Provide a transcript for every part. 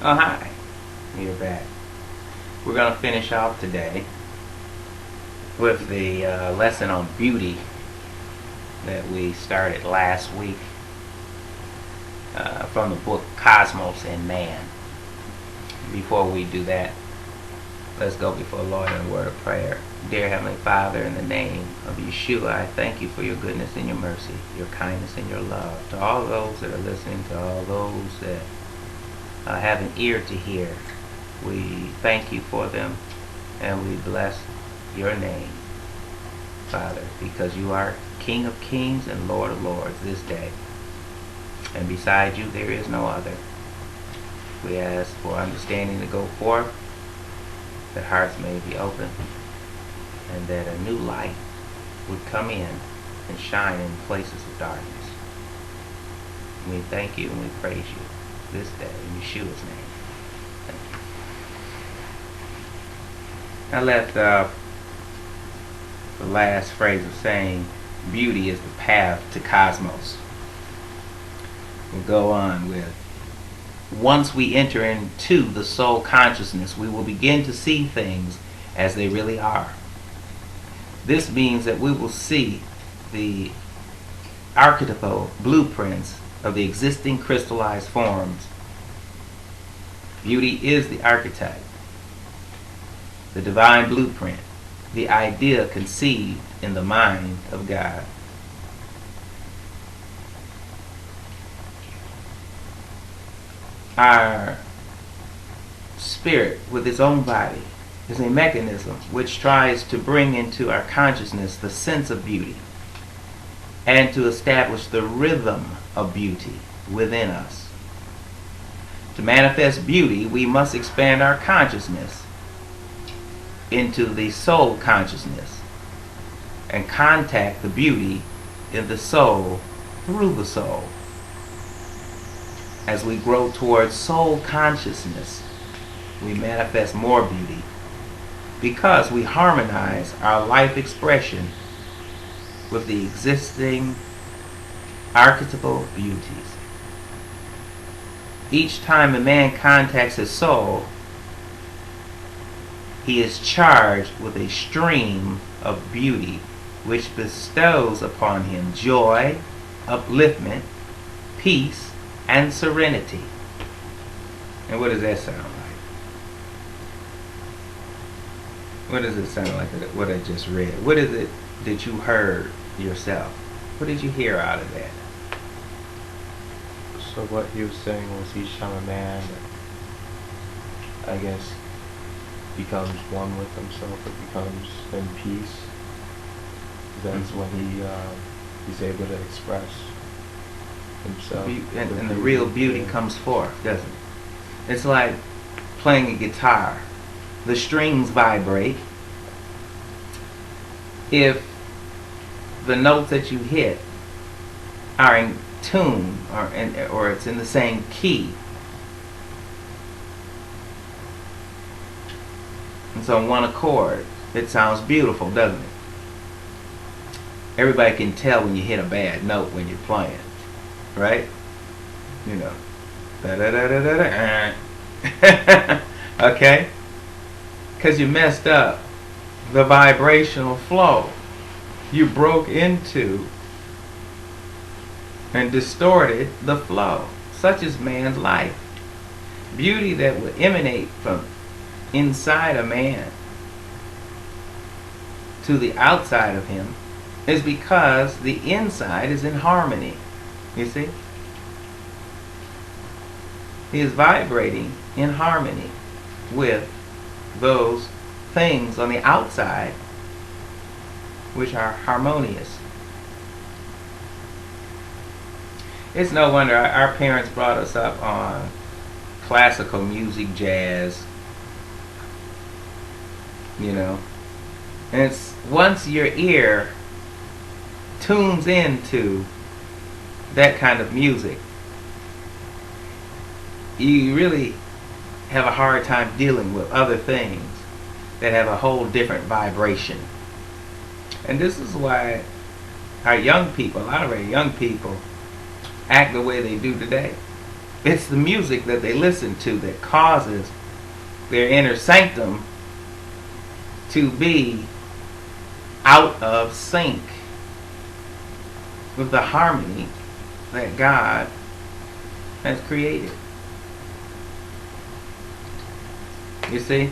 Oh, hi. You're back. We're going to finish off today with the lesson on beauty that we started last week from the book Cosmos and Man. Before we do that, let's go before the Lord in a word of prayer. Dear Heavenly Father, in the name of Yeshua, I thank you for your goodness and your mercy, your kindness and your love. To all those that are listening, to all those that have an ear to hear, we thank you for them and we bless your name, Father, because you are King of kings and Lord of lords this day. And beside you there is no other. We ask for understanding to go forth, that hearts may be open, and that a new light would come in and shine in places of darkness. We thank you and we praise you this day in Yeshua's name. Thank you. I left the last phrase of saying beauty is the path to cosmos. We'll go on with, once we enter into the soul consciousness, we will begin to see things as they really are. This means that we will see the archetypal blueprints of the existing crystallized forms. Beauty is the archetype, the divine blueprint, the idea conceived in the mind of God. Our spirit, with its own body, is a mechanism which tries to bring into our consciousness the sense of beauty and to establish the rhythm of beauty within us. To manifest beauty, we must expand our consciousness into the soul consciousness and contact the beauty in the soul through the soul. As we grow towards soul consciousness, we manifest more beauty because we harmonize our life expression with the existing archetypal beauties. Each time a man contacts his soul, he is charged with a stream of beauty which bestows upon him joy, upliftment, peace, and serenity. And what does that sound like? What does it sound like, what I just read? What is it that you heard yourself? What did you hear out of that? So what he was saying was each time a man, I guess, becomes one with himself, or becomes in peace, that's when he's able to express himself. And the real beauty comes forth, doesn't it? It's like playing a guitar. The strings vibrate. If the notes that you hit are in tune or it's in the same key, and so on one accord, it sounds beautiful, doesn't it? Everybody can tell when you hit a bad note when you're playing, right? You know, da da da da da da. Okay, because you messed up the vibrational flow. You broke into and distorted the flow. Such is man's life. Beauty that would emanate from inside a man to the outside of him is because the inside is in harmony. You see? He is vibrating in harmony with those things on the outside which are harmonious. It's no wonder our parents brought us up on classical music, jazz, you know. And it's once your ear tunes into that kind of music, you really have a hard time dealing with other things that have a whole different vibration. And this is why our young people, a lot of our young people, act the way they do today. It's the music that they listen to that causes their inner sanctum to be out of sync with the harmony that God has created. You see,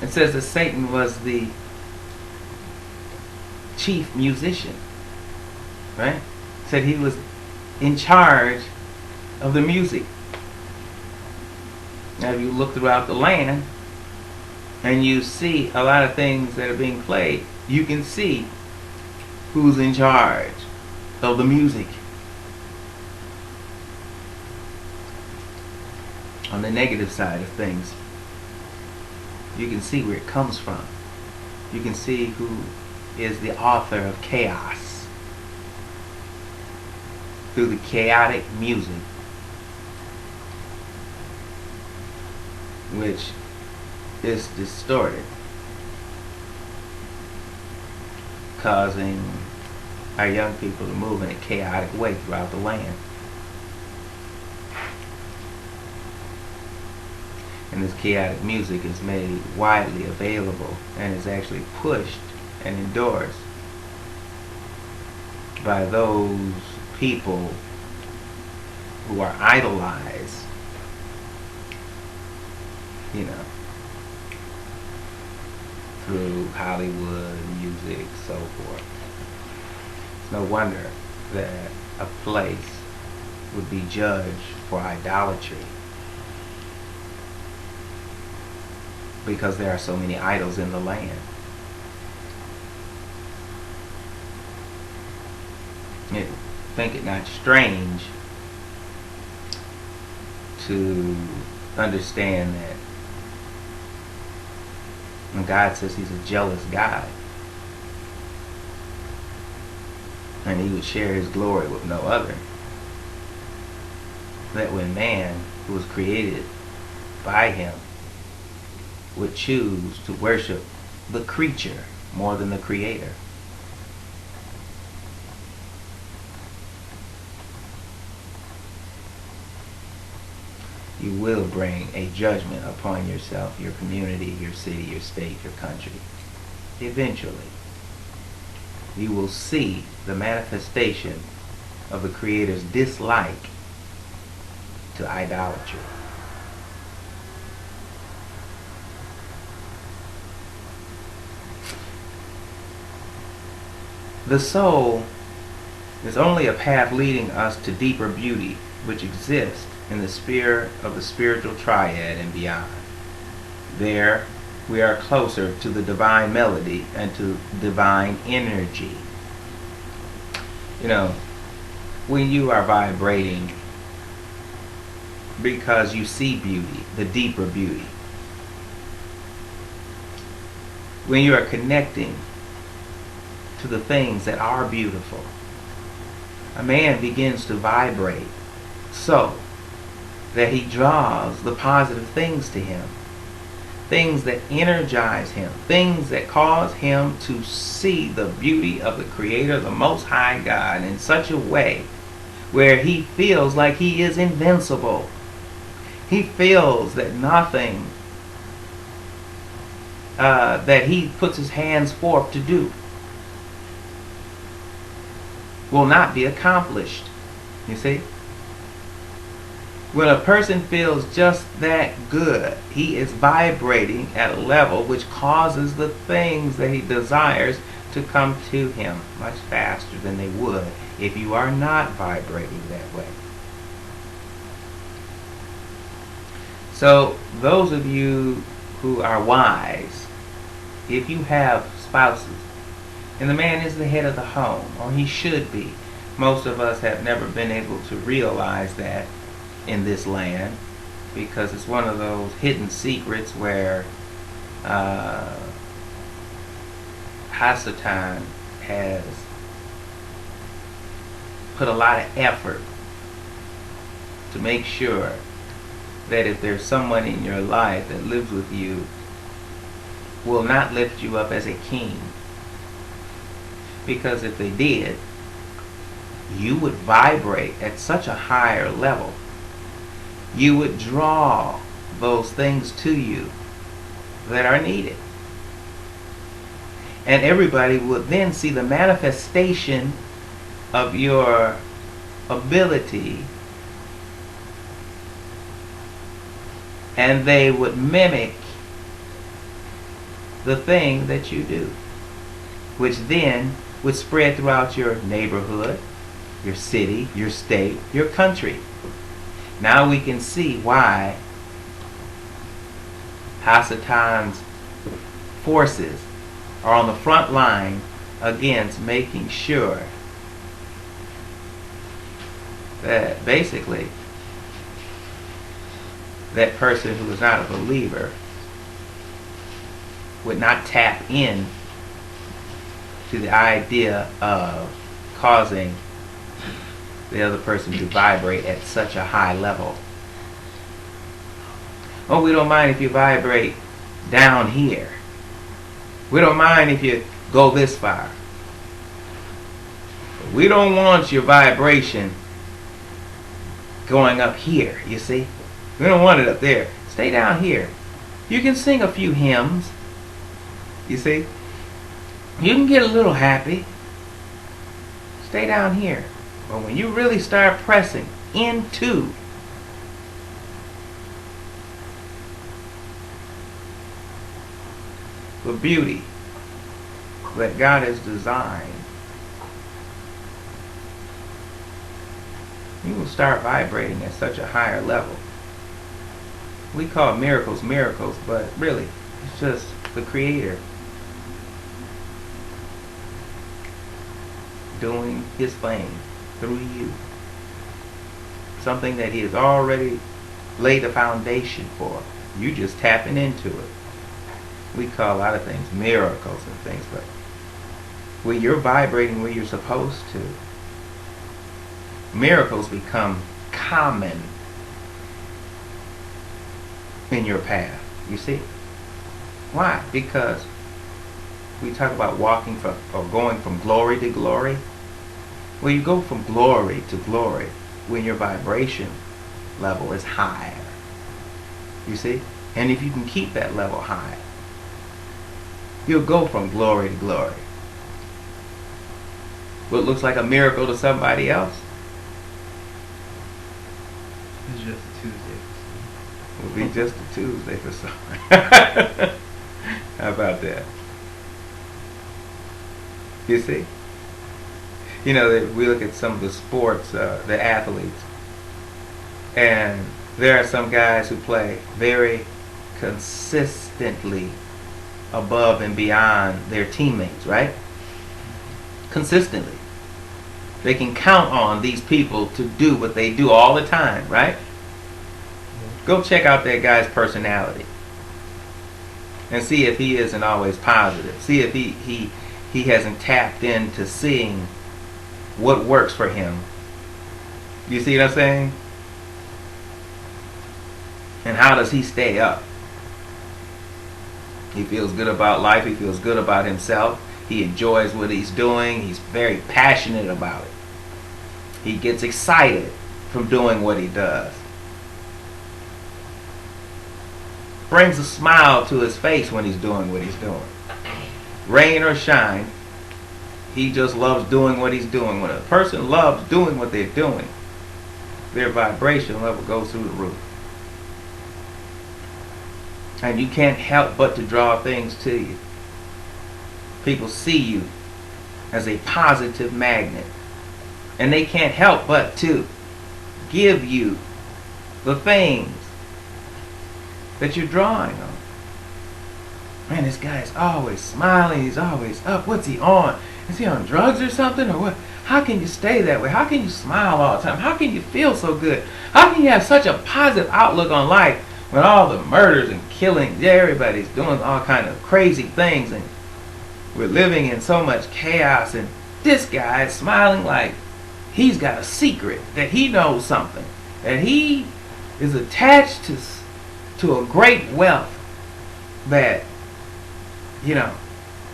it says that Satan was the chief musician, right? It said he was in charge of the music. Now, if you look throughout the land and you see a lot of things that are being played, you can see who's in charge of the music. On the negative side of things, you can see where it comes from. You can see who is the author of chaos through the chaotic music, which is distorted, causing our young people to move in a chaotic way throughout the land. And this chaotic music is made widely available and is actually pushed and endorsed by those people who are idolized, you know, through Hollywood, music, so forth. It's no wonder that a place would be judged for idolatry, because there are so many idols in the land. Think it not strange to understand that when God says He's a jealous God, and He would share His glory with no other, that when man, who was created by Him, would choose to worship the creature more than the Creator, you will bring a judgment upon yourself, your community, your city, your state, your country. Eventually, you will see the manifestation of the Creator's dislike to idolatry. The soul is only a path leading us to deeper beauty, which exists in the sphere of the spiritual triad and beyond. There, we are closer to the divine melody and to divine energy. You know, when you are vibrating because you see beauty, the deeper beauty, when you are connecting to the things that are beautiful, a man begins to vibrate so that he draws the positive things to him, things that energize him, things that cause him to see the beauty of the Creator, the Most High God, in such a way where he feels like he is invincible. He feels that nothing that he puts his hands forth to do will not be accomplished. You see? When a person feels just that good, he is vibrating at a level which causes the things that he desires to come to him much faster than they would if you are not vibrating that way. So, those of you who are wise, if you have spouses, and the man is the head of the home, or he should be. Most of us have never been able to realize that in this land, because it's one of those hidden secrets where Hasatan has put a lot of effort to make sure that if there's someone in your life that lives with you, will not lift you up as a king. Because if they did, you would vibrate at such a higher level you would draw those things to you that are needed. And everybody would then see the manifestation of your ability, and they would mimic the thing that you do, which then would spread throughout your neighborhood, your city, your state, your country. Now we can see why Hasatan's forces are on the front line against making sure that basically that person who is not a believer would not tap in to the idea of causing the other person to vibrate at such a high level. Oh, we don't mind if you vibrate down here. We don't mind if you go this far. But we don't want your vibration going up here, you see? We don't want it up there. Stay down here. You can sing a few hymns, you see? You can get a little happy. Stay down here. But when you really start pressing into the beauty that God has designed, you will start vibrating at such a higher level. We call miracles miracles, but really, it's just the Creator doing His thing through you. Something that He has already laid the foundation for. You just tapping into it. We call a lot of things miracles and things, but when you're vibrating where you're supposed to, miracles become common in your path. You see? Why? Because we talk about walking from or going from glory to glory. Well, you go from glory to glory when your vibration level is higher. You see? And if you can keep that level high, you'll go from glory to glory. What looks like a miracle to somebody else It's just a Tuesday. will be just a Tuesday for someone. How about that? You see? You know, we look at some of the sports, the athletes, and there are some guys who play very consistently above and beyond their teammates, right? Consistently. They can count on these people to do what they do all the time, right? Go check out that guy's personality and see if he isn't always positive. See if he hasn't tapped into seeing what works for him. You see what I'm saying? And how does he stay up? He feels good about life. He feels good about himself. He enjoys what he's doing. He's very passionate about it. He gets excited from doing what he does. Brings a smile to his face when he's doing what he's doing. Rain or shine, he just loves doing what he's doing. When a person loves doing what they're doing, their vibration level goes through the roof. And you can't help but to draw things to you. People see you as a positive magnet. And they can't help but to give you the things that you're drawing on. Man, this guy is always smiling. He's always up. What's he on? Is he on drugs or something? Or what? How can you stay that way? How can you smile all the time? How can you feel so good? How can you have such a positive outlook on life when all the murders and killings, everybody's doing all kind of crazy things, and we're living in so much chaos, and this guy is smiling like he's got a secret, that he knows something, that he is attached to a great wealth that, you know,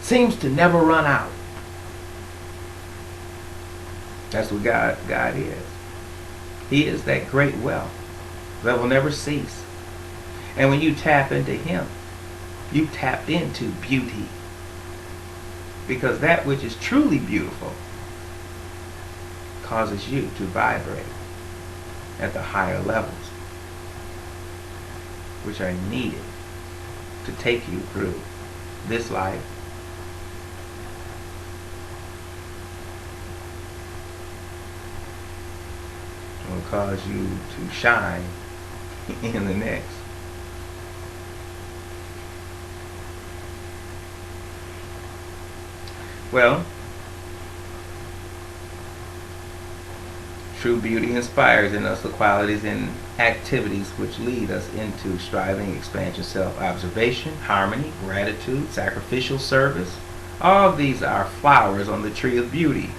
seems to never run out. That's what God is. He is that great wealth. that will never cease. And when you tap into Him, you tap into beauty. Because that which is truly beautiful causes you to vibrate at the higher levels, which are needed to take you through this life and will cause you to shine in the next. Well, true beauty inspires in us the qualities and activities which lead us into striving, expansion, self-observation, harmony, gratitude, sacrificial service. All of these are flowers on the tree of beauty,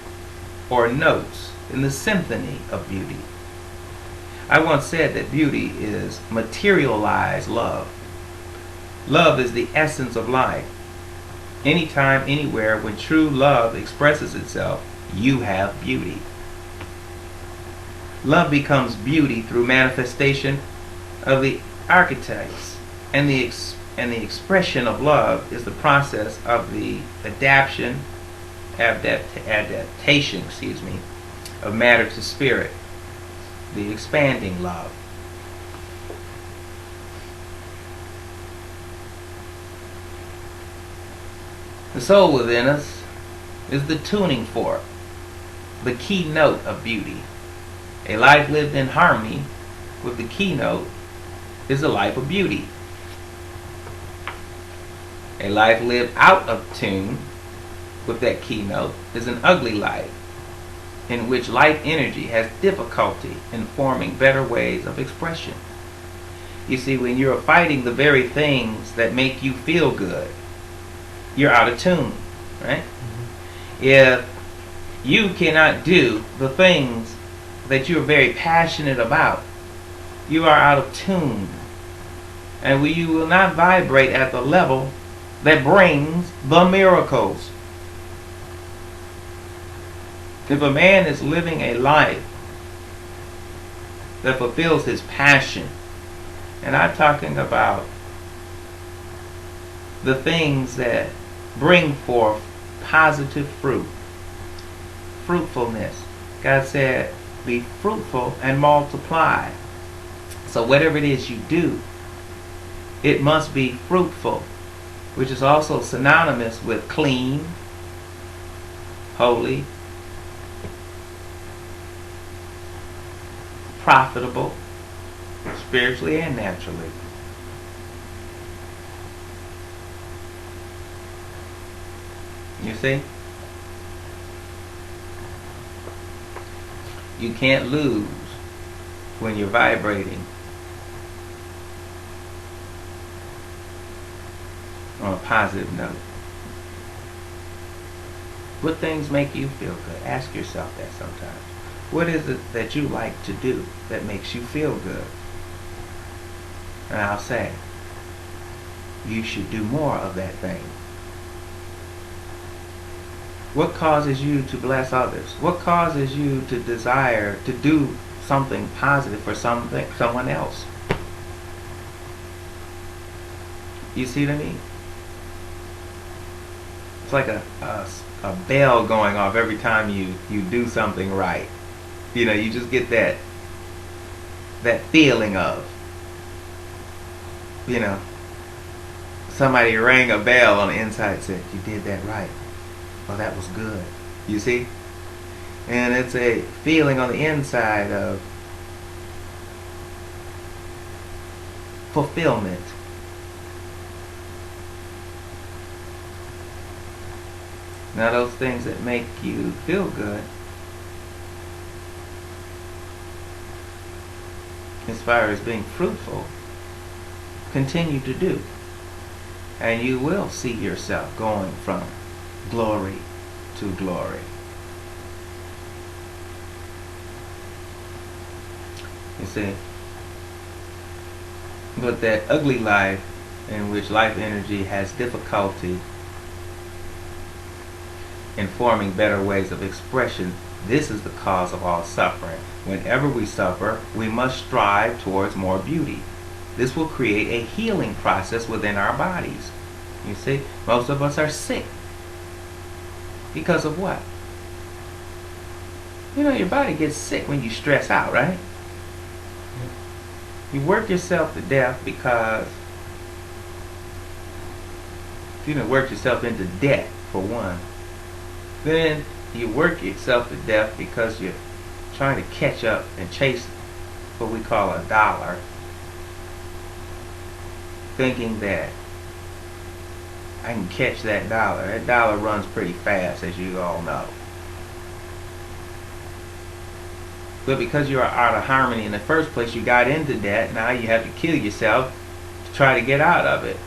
or notes in the symphony of beauty. I once said that beauty is materialized love. Love is the essence of life. Anytime, anywhere, when true love expresses itself, you have beauty. Love becomes beauty through manifestation of the archetypes, and the expression of love is the process of the adaptation, of matter to spirit, the expanding love. The soul within us is the tuning fork, the keynote of beauty. A life lived in harmony with the keynote is a life of beauty. A life lived out of tune with that keynote is an ugly life, in which life energy has difficulty in forming better ways of expression. You see, when you're fighting the very things that make you feel good, you're out of tune, right? Mm-hmm. If you cannot do the things that you're very passionate about, you are out of tune. And you will not vibrate at the level that brings the miracles. If a man is living a life that fulfills his passion, and I'm talking about the things that bring forth positive fruit, fruitfulness. God said, be fruitful and multiply. So whatever it is you do, it must be fruitful, which is also synonymous with clean, holy, profitable, spiritually and naturally. You see? You can't lose when you're vibrating on a positive note. What things make you feel good? Ask yourself that sometimes. What is it that you like to do that makes you feel good? And I'll say, you should do more of that thing. What causes you to bless others? What causes you to desire to do something positive for someone else? You see what I mean? It's like a bell going off every time you do something right. You know, you just get that feeling of, you know, somebody rang a bell on the inside and said, you did that right. Well, that was good. You see? And it's a feeling on the inside of fulfillment. Now, those things that make you feel good, as far as being fruitful, continue to do. And you will see yourself going from glory to glory. You see? But that ugly life in which life energy has difficulty in forming better ways of expression This is the cause of all suffering. Whenever we suffer, we must strive towards more beauty. This will create a healing process within our bodies. You see, most of us are sick. Because of what? You know, your body gets sick when you stress out, right? You work yourself to death because you done work yourself into debt, for one. Then you work yourself to death because you're trying to catch up and chase what we call a dollar, thinking that I can catch that dollar. That dollar runs pretty fast, as you all know. But because you are out of harmony in the first place, you got into debt. Now you have to kill yourself to try to get out of it.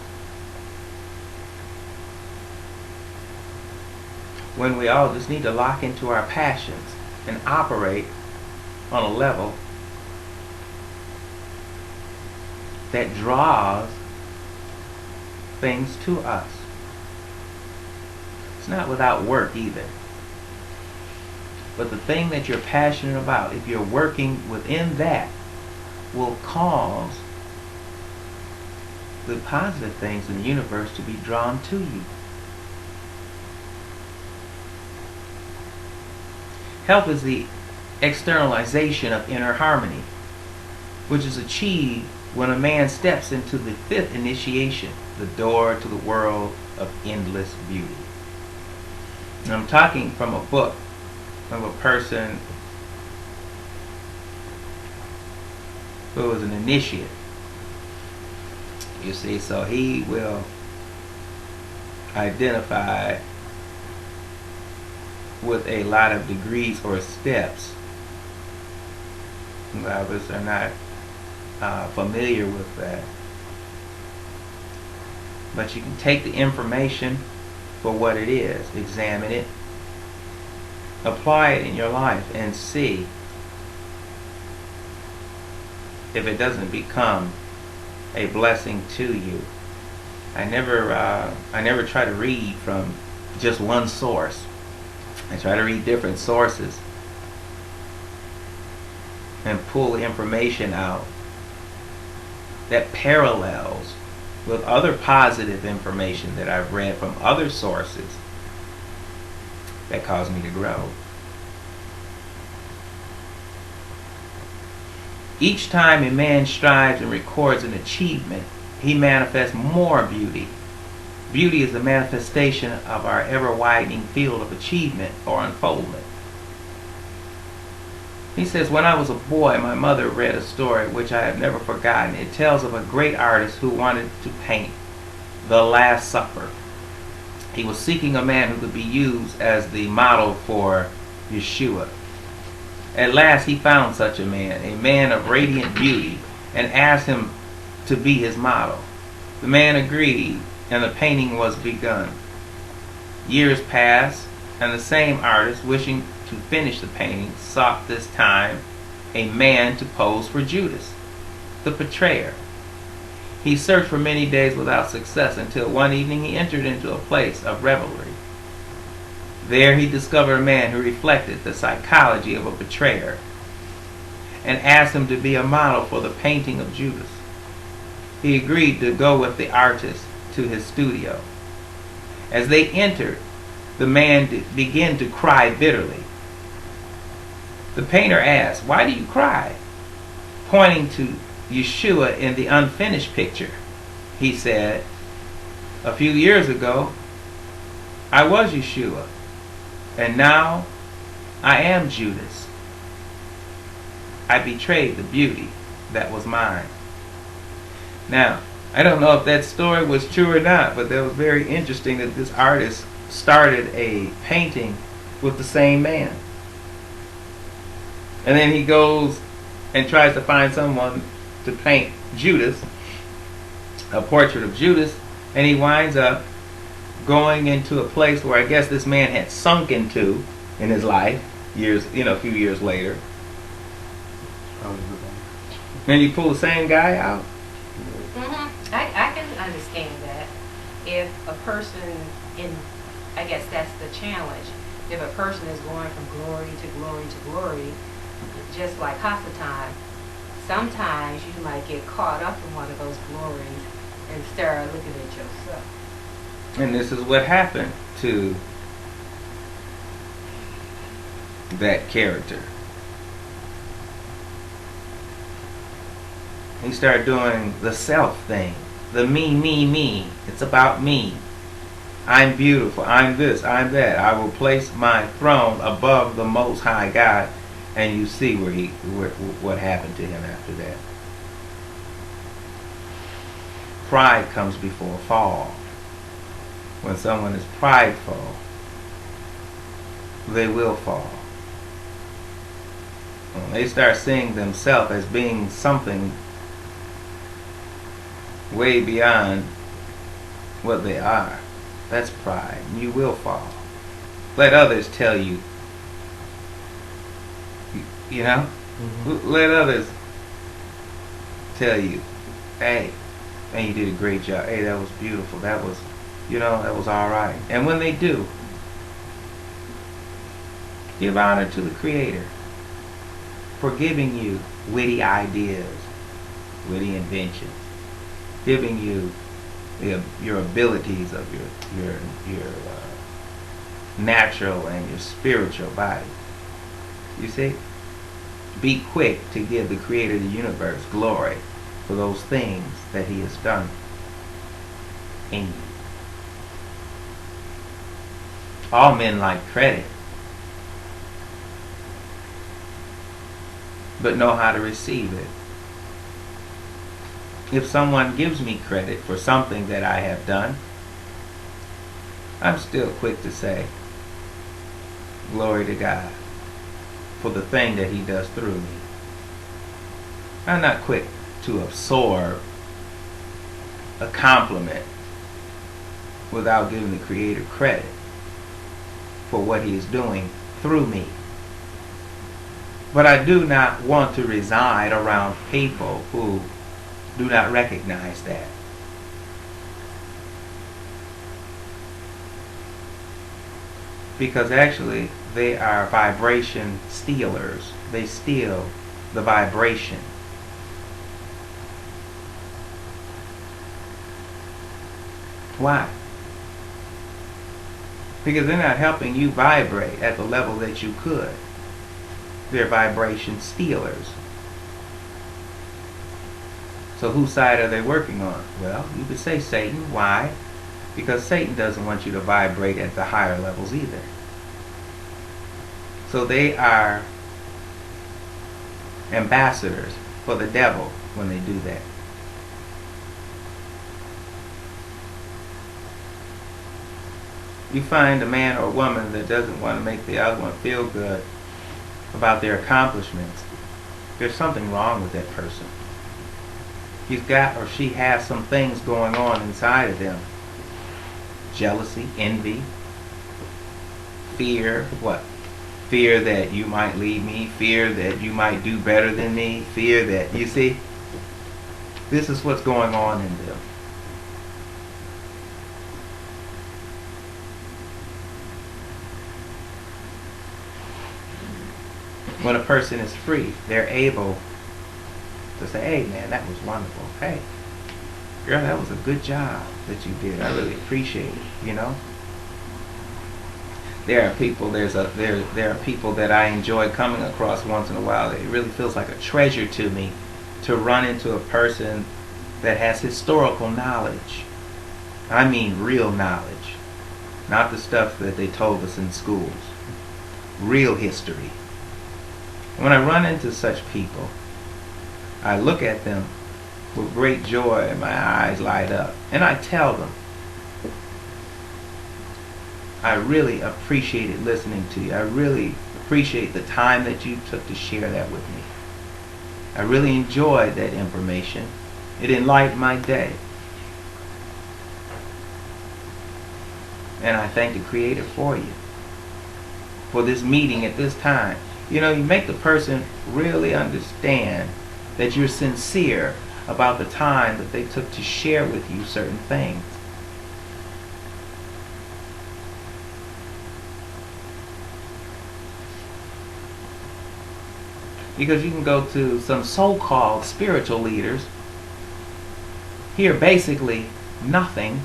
When we all just need to lock into our passions and operate on a level that draws things to us. It's not without work either. But the thing that you're passionate about, if you're working within that, will cause the positive things in the universe to be drawn to you. Health is the externalization of inner harmony, which is achieved when a man steps into the fifth initiation, the door to the world of endless beauty. And I'm talking from a book of a person who was an initiate. You see, so he will identify with a lot of degrees or steps. A lot of us are not familiar with that. But you can take the information for what it is, examine it, apply it in your life, and see if it doesn't become a blessing to you. I never try to read from just one source. I try to read different sources and pull information out that parallels with other positive information that I've read from other sources that cause me to grow. Each time a man strives and records an achievement, he manifests more beauty. Beauty is the manifestation of our ever-widening field of achievement or unfoldment. He says, when I was a boy, my mother read a story which I have never forgotten. It tells of a great artist who wanted to paint The Last Supper. He was seeking a man who could be used as the model for Yeshua. At last he found such a man of radiant beauty, and asked him to be his model. The man agreed, and the painting was begun. Years passed, and the same artist, wishing to finish the painting, sought this time a man to pose for Judas, the betrayer. He searched for many days without success, until one evening he entered into a place of revelry. There he discovered a man who reflected the psychology of a betrayer, and asked him to be a model for the painting of Judas. He agreed to go with the artist to his studio. As they entered, the man began to cry bitterly. The painter asked, "Why do you cry?" Pointing to Yeshua in the unfinished picture, he said, "A few years ago, I was Yeshua, and now I am Judas. I betrayed the beauty that was mine." Now, I don't know if that story was true or not, but that was very interesting that this artist started a painting with the same man. And then he goes and tries to find someone to paint Judas, a portrait of Judas, and he winds up going into a place where I guess this man had sunk into in his life, a few years later. And you pull the same guy out. I can understand that if a person I guess that's the challenge. if a person is going from glory to glory to glory, just like Hasatan, sometimes you might get caught up in one of those glories and start looking at yourself. And this is what happened to that character. He started doing the self thing. The me. It's about me. I'm beautiful. I'm this. I'm that. I will place my throne above the Most High God. And you see what happened to him after that. Pride comes before a fall. When someone is prideful, they will fall. When they start seeing themselves as being something way beyond what they are, that's pride. You will fall. Let others tell you. You know? Mm-hmm. Let others tell you, hey, man, you did a great job. Hey, that was beautiful. That was, that was all right. And when they do, give honor to the Creator for giving you witty ideas, witty inventions, giving you your abilities of your natural and your spiritual body. You see? Be quick to give the Creator of the universe glory for those things that He has done in you. All men like credit, but know how to receive it. If someone gives me credit for something that I have done, I'm still quick to say, glory to God for the thing that He does through me. I'm not quick to absorb a compliment without giving the Creator credit for what He is doing through me. But I do not want to reside around people who do not recognize that. Because actually they are vibration stealers. They steal the vibration. Why? Because they're not helping you vibrate at the level that you could. They're vibration stealers. So whose side are they working on? Well, you could say Satan. Why? Because Satan doesn't want you to vibrate at the higher levels either. So they are ambassadors for the devil when they do that. You find a man or woman that doesn't want to make the other one feel good about their accomplishments. There's something wrong with that person. He's got or she has some things going on inside of them. Jealousy, envy, fear, what? Fear that you might leave me, fear that you might do better than me, fear that, you see, this is what's going on in them. When a person is free, they're able to say, hey man, that was wonderful. Hey, girl, that was a good job that you did. I really appreciate it, There are people there are people that I enjoy coming across once in a while. It really feels like a treasure to me to run into a person that has historical knowledge. I mean real knowledge. Not the stuff that they told us in schools. Real history. When I run into such people, I look at them with great joy and my eyes light up. And I tell them, I really appreciated listening to you. I really appreciate the time that you took to share that with me. I really enjoyed that information. It enlightened my day. And I thank the Creator for you, for this meeting at this time. You make the person really understand that you're sincere about the time that they took to share with you certain things. Because you can go to some so-called spiritual leaders, hear basically nothing,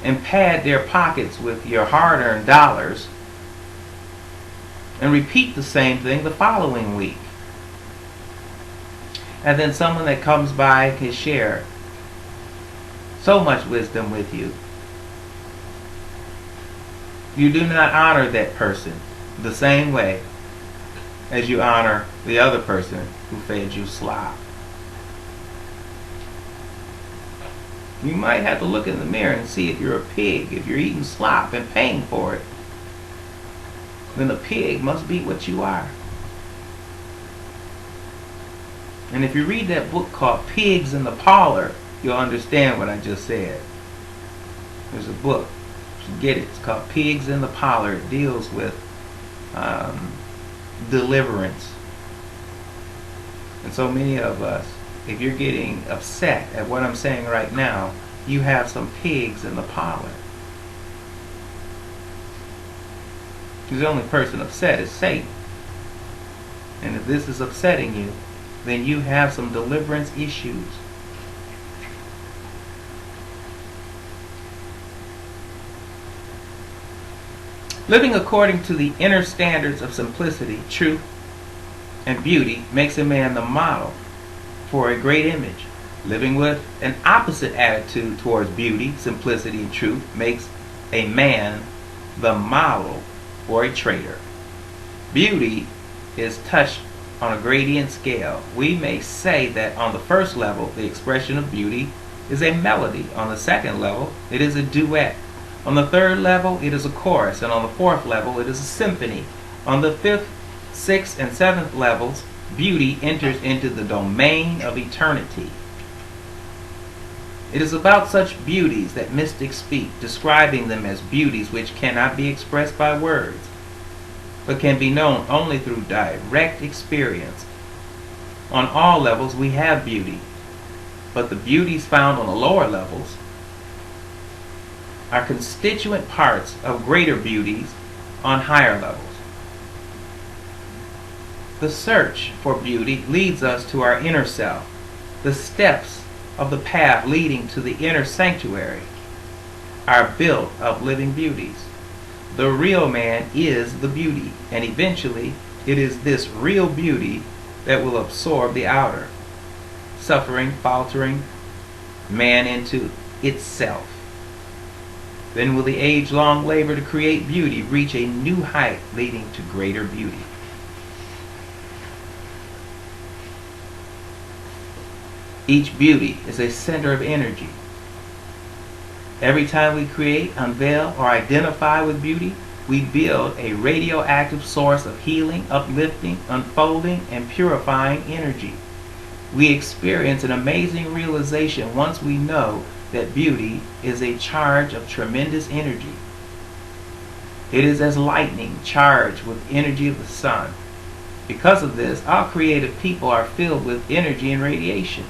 and pad their pockets with your hard-earned dollars, and repeat the same thing the following week. And then someone that comes by can share so much wisdom with you. You do not honor that person the same way as you honor the other person who fed you slop. You might have to look in the mirror and see if you're a pig. If you're eating slop and paying for it, then a pig must be what you are. And if you read that book called Pigs in the Parlor, you'll understand what I just said. There's a book. You should get it. It's called Pigs in the Parlor. It deals with deliverance. And so many of us, if you're getting upset at what I'm saying right now, you have some pigs in the parlor. Because the only person upset is Satan. And if this is upsetting you, then you have some deliverance issues. Living according to the inner standards of simplicity, truth, and beauty makes a man the model for a great image. Living with an opposite attitude towards beauty, simplicity, and truth makes a man the model for a traitor. Beauty is touched on a gradient scale. We may say that on the first level, the expression of beauty is a melody. On the second level, it is a duet. On the third level, it is a chorus. And on the fourth level, it is a symphony. On the fifth, sixth, and seventh levels, beauty enters into the domain of eternity. It is about such beauties that mystics speak, describing them as beauties which cannot be expressed by words, but can be known only through direct experience. On all levels we have beauty, but the beauties found on the lower levels are constituent parts of greater beauties on higher levels. The search for beauty leads us to our inner self. The steps of the path leading to the inner sanctuary are built of living beauties. The real man is the beauty, and eventually it is this real beauty that will absorb the outer, suffering, faltering man into itself. Then will the age-long labor to create beauty reach a new height leading to greater beauty. Each beauty is a center of energy. Every time we create, unveil, or identify with beauty, we build a radioactive source of healing, uplifting, unfolding, and purifying energy. We experience an amazing realization once we know that beauty is a charge of tremendous energy. It is as lightning charged with energy of the sun. Because of this, all creative people are filled with energy and radiation.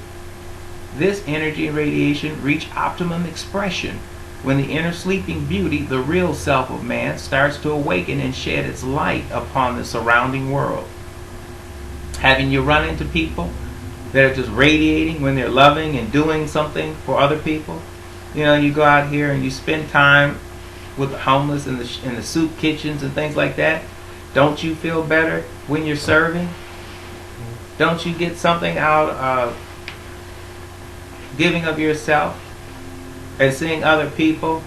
This energy and radiation reach optimum expression when the inner sleeping beauty, the real self of man, starts to awaken and shed its light upon the surrounding world. Having you run into people that are just radiating when they're loving and doing something for other people. You know, you go out here and you spend time with the homeless in the soup kitchens and things like that. Don't you feel better when you're serving? Don't you get something out of giving of yourself and seeing other people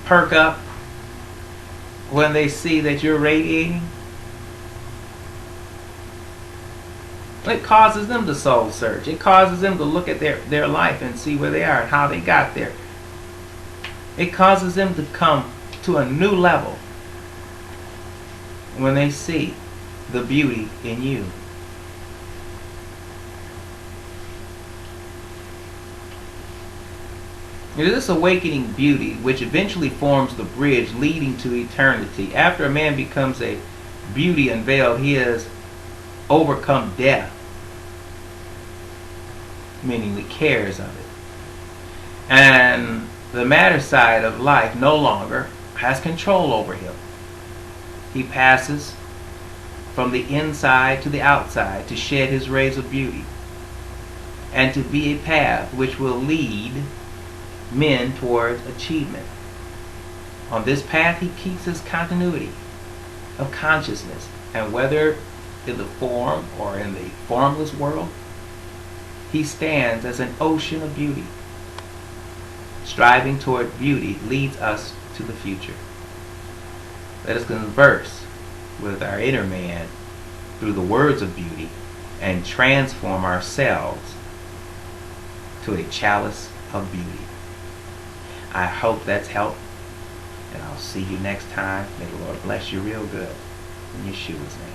perk up when they see that you're radiating? It causes them to soul search. It causes them to look at their life and see where they are and how they got there. It causes them to come to a new level when they see the beauty in you. It is this awakening beauty which eventually forms the bridge leading to eternity. After a man becomes a beauty unveiled, he has overcome death, meaning the cares of it. And the matter side of life no longer has control over him. He passes from the inside to the outside to shed his rays of beauty and to be a path which will lead men towards achievement. On this path, he keeps his continuity of consciousness, and whether in the form or in the formless world, he stands as an ocean of beauty. Striving toward beauty leads us to the future. Let us converse with our inner man through the words of beauty and transform ourselves to a chalice of beauty. I hope that's helped, and I'll see you next time. May the Lord bless you real good. In Yeshua's name.